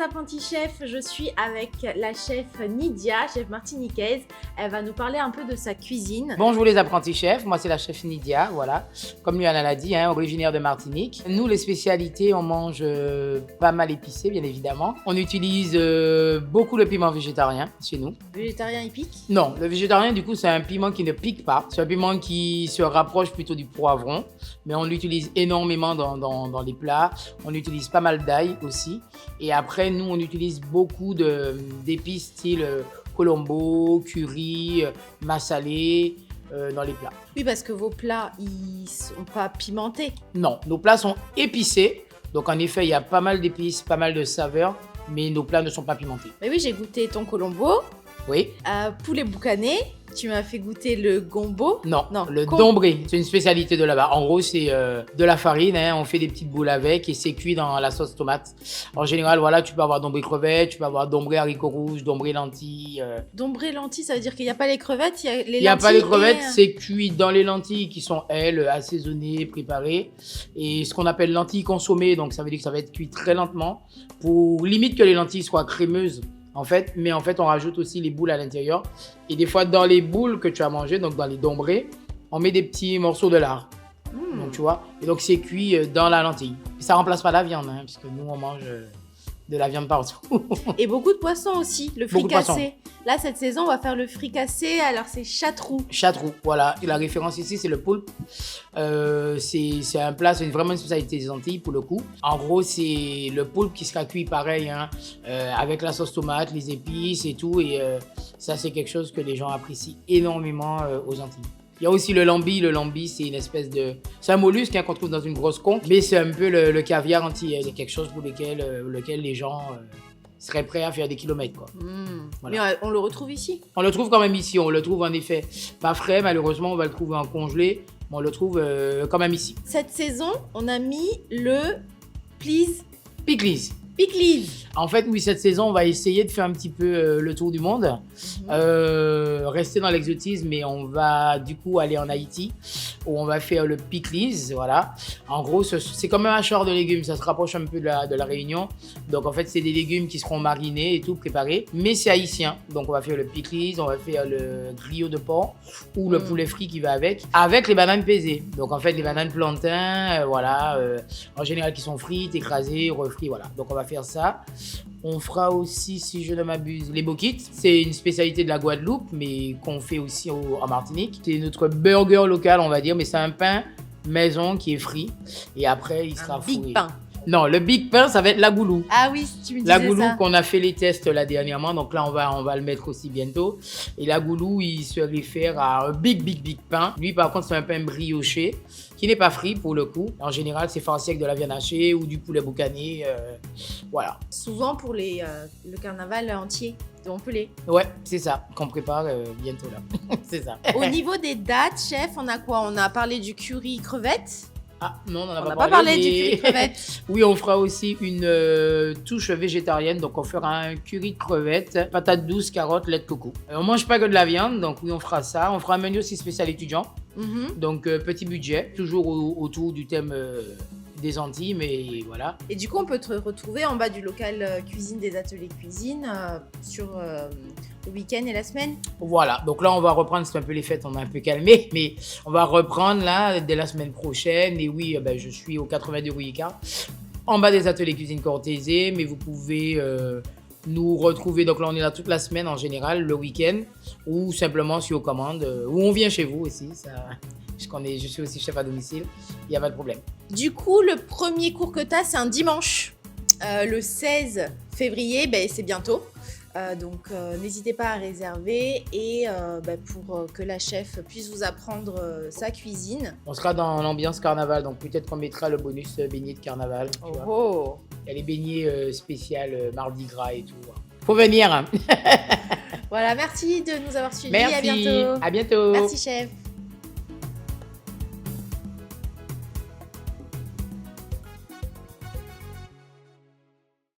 apprentis chefs, je suis avec la chef Nidia, chef martiniquaise. Elle va nous parler un peu de sa cuisine. Bonjour les apprentis chefs, moi c'est la chef Nidia, voilà. Comme Luana l'a dit, originaire de Martinique. Nous, les spécialités, on mange pas mal épicé, bien évidemment. On utilise beaucoup le piment végétarien chez nous. Végétarien, il pique? Non, le végétarien, du coup, c'est un piment qui ne pique pas. C'est un piment qui se rapproche plutôt du poivron, mais on l'utilise énormément dans les plats. On utilise pas mal d'ail aussi. Et après, nous, on utilise beaucoup d'épices style colombo, curry, massalé dans les plats. Oui, parce que vos plats, ils sont pas pimentés. Non, nos plats sont épicés. Donc, en effet, il y a pas mal d'épices, pas mal de saveurs, mais nos plats ne sont pas pimentés. Mais oui, j'ai goûté ton colombo. Oui. Poulet boucané. Tu m'as fait goûter le gombo. Non, le dombré, c'est une spécialité de là-bas. En gros, c'est de la farine, on fait des petites boules avec et c'est cuit dans la sauce tomate. En général, voilà, tu peux avoir dombré crevettes, tu peux avoir dombré haricots rouges, dombré lentilles. Dombré lentilles, ça veut dire qu'il n'y a pas les crevettes, il y a les lentilles. Il n'y a pas les crevettes, c'est cuit dans les lentilles qui sont, elles, assaisonnées, préparées. Et ce qu'on appelle lentilles consommées, donc ça veut dire que ça va être cuit très lentement pour limite que les lentilles soient crémeuses. Mais en fait, on rajoute aussi les boules à l'intérieur. Et des fois, dans les boules que tu as mangées, donc dans les dombrés, on met des petits morceaux de lard. Donc, tu vois, et donc c'est cuit dans la lentille. Et ça remplace pas la viande, parce que nous, on mange de la viande partout. Et beaucoup de poissons aussi, le fricassé. Là, cette saison, on va faire le fricassé, alors c'est chatroux. Chatroux, voilà. Et la référence ici, c'est le poulpe. C'est un plat, c'est vraiment une spécialité des Antilles pour le coup. En gros, c'est le poulpe qui sera cuit pareil, avec la sauce tomate, les épices et tout. Et ça, c'est quelque chose que les gens apprécient énormément aux Antilles. Il y a aussi le lambi. Le lambi, c'est une espèce de... C'est un mollusque qu'on trouve dans une grosse conque, mais c'est un peu le caviar antillais. C'est quelque chose pour lequel les gens seraient prêts à faire des kilomètres, quoi. Voilà. Mais on le retrouve ici? On le trouve quand même ici. On le trouve en effet pas frais, malheureusement. On va le trouver en congelé, mais on le trouve quand même ici. Cette saison, on a mis le Pickles. En fait, oui, cette saison, on va essayer de faire un petit peu le tour du monde. Rester dans l'exotisme, mais on va du coup aller en Haïti où on va faire le pickles, voilà. En gros, c'est comme un hacheur de légumes, ça se rapproche un peu de la Réunion. Donc en fait, c'est des légumes qui seront marinés et tout, préparés. Mais c'est haïtien, donc on va faire le pickles, on va faire le griot de porc ou le poulet frit qui va avec les bananes pesées. Donc en fait, les bananes plantains, en général qui sont frites, écrasées, refrites, voilà. Donc on va faire ça. On fera aussi, si je ne m'abuse, les boquites. C'est une spécialité de la Guadeloupe, mais qu'on fait aussi en Martinique. C'est notre burger local, on va dire, mais c'est un pain maison qui est frit. Et après, il sera fourré. Big pain. Non, le big pain, ça va être la goulou. Ah oui, tu me disais la goulou ça. Qu'on a fait les tests là dernièrement, donc là on va le mettre aussi bientôt. Et la goulou, il se réfère à un big pain. Lui par contre, c'est un pain brioché qui n'est pas frit pour le coup. En général, c'est farci avec de la viande hachée ou du poulet boucané, voilà. Souvent pour le carnaval entier de Montpellier. Ouais, c'est ça qu'on prépare bientôt là. C'est ça. Au niveau des dates, chef, on a quoi? On a parlé du curry crevettes. Ah non, on n'a n'a pas parlé du curry crevettes. Oui, on fera aussi une touche végétarienne. Donc, on fera un curry crevettes, patates douces, carottes, lait de coco. On mange pas que de la viande, donc oui, on fera ça. On fera un menu aussi spécial étudiant. Donc, petit budget, toujours autour du thème des Antilles, mais voilà. Et du coup, on peut te retrouver en bas du local cuisine des ateliers cuisine sur le week-end et la semaine. Voilà, donc là, on va reprendre, c'est un peu les fêtes, on a un peu calmé, mais on va reprendre là dès la semaine prochaine. Et oui, je suis au 82 rue Icare, en bas des ateliers cuisine Cortézé, mais vous pouvez nous retrouver. Donc là, on est là toute la semaine en général, le week-end, ou simplement sur commande, ou on vient chez vous aussi. Ça, je suis aussi chef à domicile, il n'y a pas de problème. Du coup, le premier cours que tu as, c'est un dimanche, le 16 février, c'est bientôt. Donc n'hésitez pas à réserver et pour que la chef puisse vous apprendre sa cuisine. On sera dans l'ambiance carnaval, donc peut-être qu'on mettra le bonus beignet de carnaval. Tu vois. Il y a les beignets spéciales Mardi Gras et tout. Faut venir. Voilà, merci de nous avoir suivis. Merci. À bientôt. À bientôt. Merci chef.